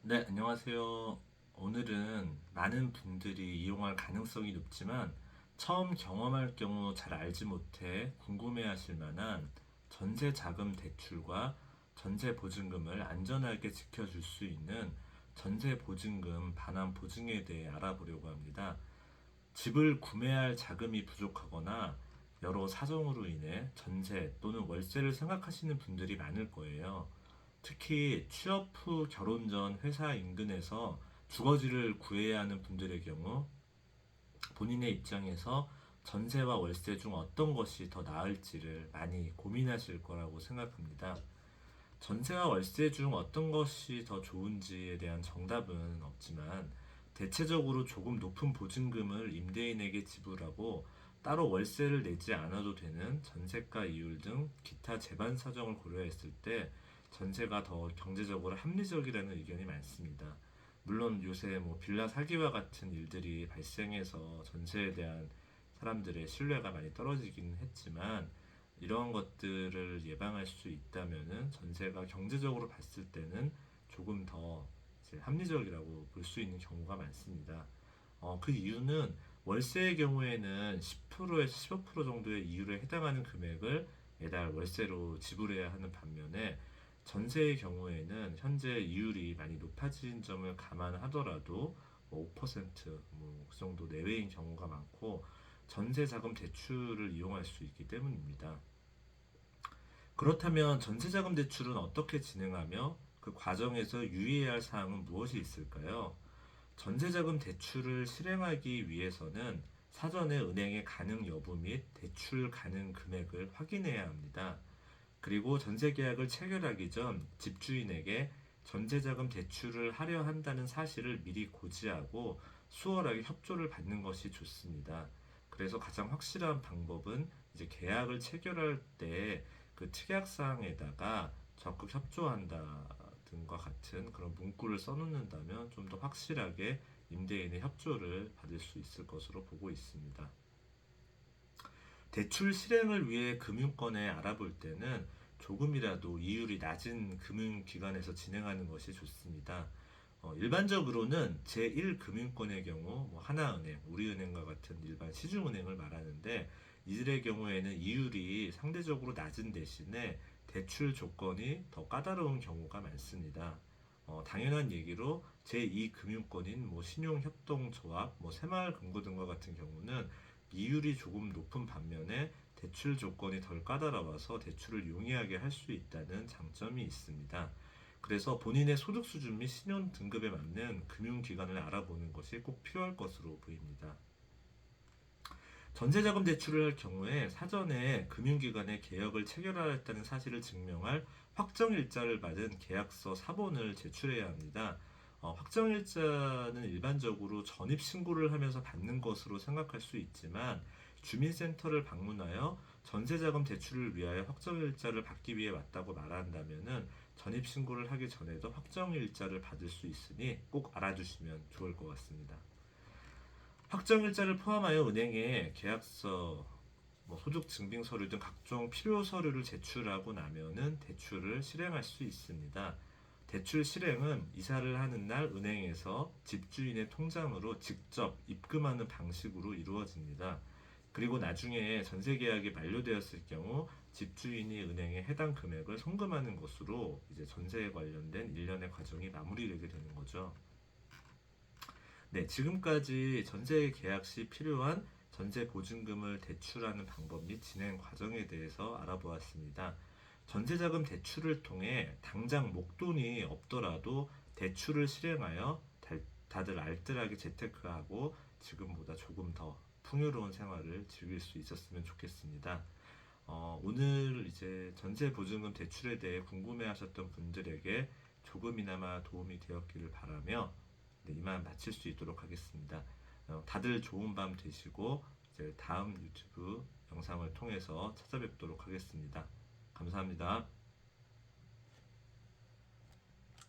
네, 안녕하세요. 오늘은 많은 분들이 이용할 가능성이 높지만 처음 경험할 경우 잘 알지 못해 궁금해하실 만한 전세 자금 대출과 전세 보증금을 안전하게 지켜줄 수 있는 전세 보증금 반환 보증에 대해 알아보려고 합니다. 집을 구매할 자금이 부족하거나 여러 사정으로 인해 전세 또는 월세를 생각하시는 분들이 많을 거예요. 특히 취업 후 결혼 전 회사 인근에서 주거지를 구해야 하는 분들의 경우 본인의 입장에서 전세와 월세 중 어떤 것이 더 나을지를 많이 고민하실 거라고 생각합니다. 전세와 월세 중 어떤 것이 더 좋은지에 대한 정답은 없지만 대체적으로 조금 높은 보증금을 임대인에게 지불하고 따로 월세를 내지 않아도 되는 전세가 이율 등 기타 재반 사정을 고려했을 때 전세가 더 경제적으로 합리적이라는 의견이 많습니다. 물론 요새 빌라 사기와 같은 일들이 발생해서 전세에 대한 사람들의 신뢰가 많이 떨어지긴 했지만 이러한 것들을 예방할 수 있다면은 전세가 경제적으로 봤을 때는 조금 더 이제 합리적이라고 볼 수 있는 경우가 많습니다. 그 이유는 월세의 경우에는 10%에서 15% 정도의 이율에 해당하는 금액을 매달 월세로 지불해야 하는 반면에 전세의 경우에는 현재 이율이 많이 높아진 점을 감안하더라도 5%그 정도 내외인 경우가 많고 전세 자금 대출을 이용할 수 있기 때문입니다. 그렇다면 전세자금 대출은 어떻게 진행하며 그 과정에서 유의해야 할 사항은 무엇이 있을까요? 전세자금 대출을 실행하기 위해서는 사전에 은행의 가능 여부 및 대출 가능 금액을 확인해야 합니다. 그리고 전세 계약을 체결하기 전 집주인에게 전세자금 대출을 하려 한다는 사실을 미리 고지하고 수월하게 협조를 받는 것이 좋습니다. 그래서 가장 확실한 방법은 이제 계약을 체결할 때 그 특약사항에다가 적극 협조한다 등과 같은 그런 문구를 써놓는다면 좀 더 확실하게 임대인의 협조를 받을 수 있을 것으로 보고 있습니다. 대출 실행을 위해 금융권에 알아볼 때는 조금이라도 이율이 낮은 금융기관에서 진행하는 것이 좋습니다. 일반적으로는 제1금융권의 경우 하나은행, 우리은행과 같은 일반 시중은행을 말하는데 이들의 경우에는 이율이 상대적으로 낮은 대신에 대출 조건이 더 까다로운 경우가 많습니다. 당연한 얘기로 제2금융권인 신용협동조합, 새마을금고 등과 같은 경우는 이율이 조금 높은 반면에 대출 조건이 덜 까다로워서 대출을 용이하게 할 수 있다는 장점이 있습니다. 그래서 본인의 소득 수준 및 신용 등급에 맞는 금융기관을 알아보는 것이 꼭 필요할 것으로 보입니다. 전세자금 대출을 할 경우에 사전에 금융기관에 계약을 체결하였다는 사실을 증명할 확정일자를 받은 계약서 사본을 제출해야 합니다. 확정일자는 일반적으로 전입신고를 하면서 받는 것으로 생각할 수 있지만 주민센터를 방문하여 전세자금 대출을 위하여 확정일자를 받기 위해 왔다고 말한다면 전입신고를 하기 전에도 확정일자를 받을 수 있으니 꼭 알아두시면 좋을 것 같습니다. 확정일자를 포함하여 은행에 계약서, 소득 증빙 서류 등 각종 필요 서류를 제출하고 나면은 대출을 실행할 수 있습니다. 대출 실행은 이사를 하는 날 은행에서 집주인의 통장으로 직접 입금하는 방식으로 이루어집니다. 그리고 나중에 전세 계약이 만료되었을 경우 집주인이 은행에 해당 금액을 송금하는 것으로 이제 전세에 관련된 일련의 과정이 마무리되게 되는 거죠. 네, 지금까지 전세 계약 시 필요한 전세 보증금을 대출하는 방법 및 진행 과정에 대해서 알아보았습니다. 전세자금 대출을 통해 당장 목돈이 없더라도 대출을 실행하여 다들 알뜰하게 재테크하고 지금보다 조금 더 풍요로운 생활을 즐길 수 있었으면 좋겠습니다. 오늘 이제 전세 보증금 대출에 대해 궁금해하셨던 분들에게 조금이나마 도움이 되었기를 바라며 네, 이만 마칠 수 있도록 하겠습니다. 다들 좋은 밤 되시고 이제 다음 유튜브 영상을 통해서 찾아뵙도록 하겠습니다. 감사합니다.